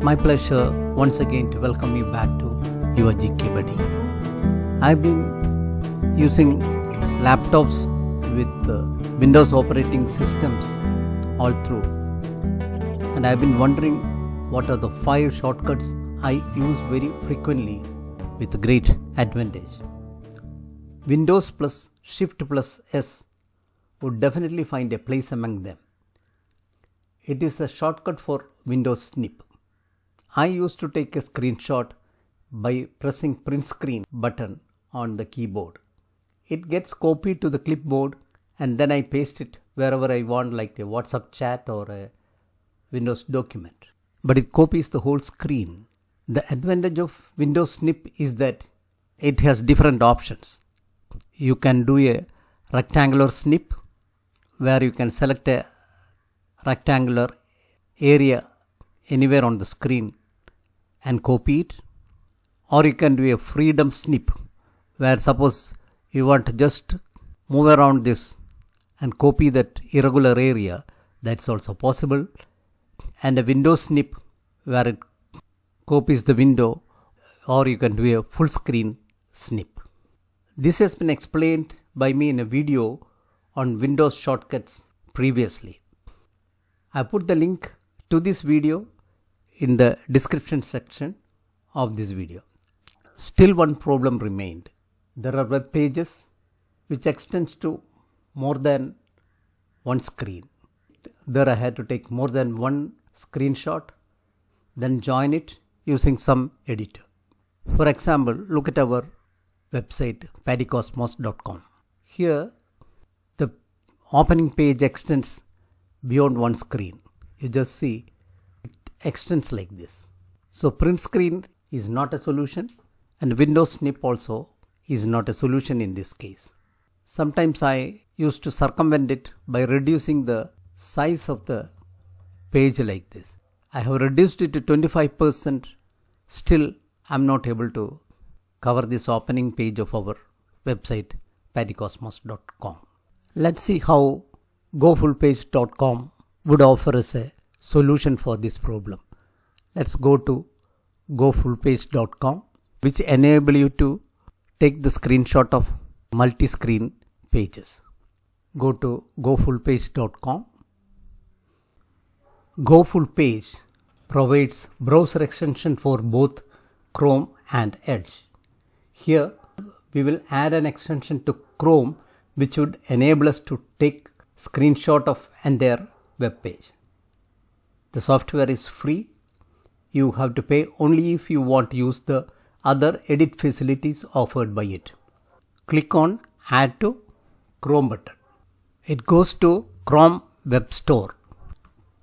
My pleasure once again to welcome you back to your GK Buddy. I've been using laptops with Windows operating systems all through, and I've been wondering what are the 5 shortcuts I use very frequently with great advantage. Windows plus Shift plus S would definitely find a place among them. It is a shortcut for Windows Snip. I used to take a screenshot by pressing print screen button on the keyboard. It gets copied to the clipboard and then I paste it wherever I want, like a WhatsApp chat or a Windows document. But it copies the whole screen. The advantage of Windows Snip is that it has different options. You can do a rectangular snip where you can select a rectangular area anywhere on the screen and copy it, or you can do a freedom snip where suppose you want to just move around this and copy that irregular area. That's also possible. And a window snip where it copies the window, or you can do a full screen snip. This has been explained by me in a video on Windows shortcuts previously. I put the link to this video in the description section of this video. Still one problem remained. There are web pages which extends to more than one screen. There I had to take more than one screenshot, then join it using some editor. For example, look at our website paddycosmos.com. Here the opening page extends beyond one screen. You just see it extends like this. So print screen is not a solution, and Windows Snip also is not a solution in this case. Sometimes I used to circumvent it by reducing the size of the page like this. I have reduced it to 25%. Still I'm not able to cover this opening page of our website paddycosmos.com. Let's see how gofullpage.com would offer us a solution for this problem. Let's go to gofullpage.com, which enable you to take the screenshot of multi-screen pages. Go to gofullpage.com. GoFullPage provides browser extension for both Chrome and Edge. Here we will add an extension to Chrome which would enable us to take screenshot of entire web page. The software is free. You have to pay only if you want to use the other edit facilities offered by it. Click on Add to Chrome button. It goes to Chrome Web Store.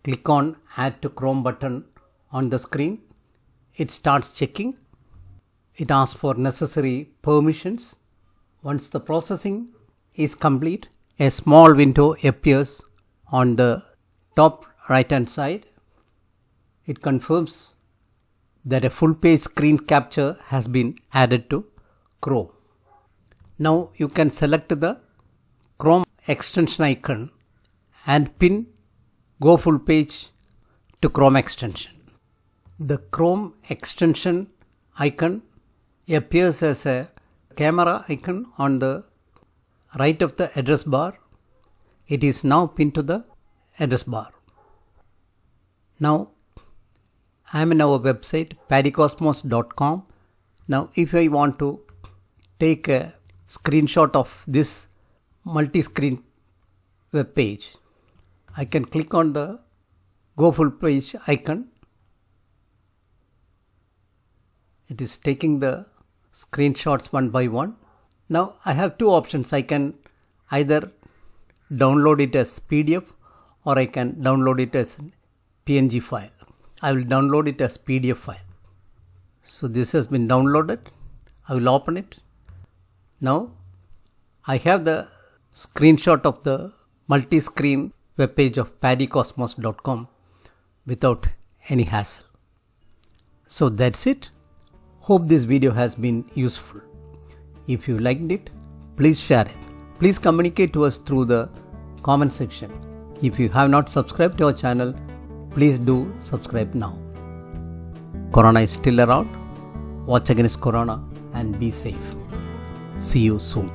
Click on Add to Chrome button on the screen. It starts checking. It asks for necessary permissions. Once the processing is complete, a small window appears on the top right hand side. It confirms that a full page screen capture has been added to Chrome. Now you can select the Chrome extension icon and pin GoFullPage to Chrome extension. The Chrome extension icon appears as a camera icon on the right of the address bar. It is now pinned to the address bar. Now I am in our website paddycosmos.com. Now if I want to take a screenshot of this multi-screen web page, I can click on the GoFullPage icon. It is taking the screenshots one by one. Now I have two options. I can either download it as PDF or I can download it as PNG file. I will download it as PDF file. So this has been downloaded. I will open it. Now I have the screenshot of the multi-screen web page of paddycosmos.com without any hassle. So that's it. Hope this video has been useful. If you liked it, please share it. Please communicate to us through the comment section. If you have not subscribed to our channel, please do subscribe now. Corona is still around. Watch against Corona and be safe. See you soon.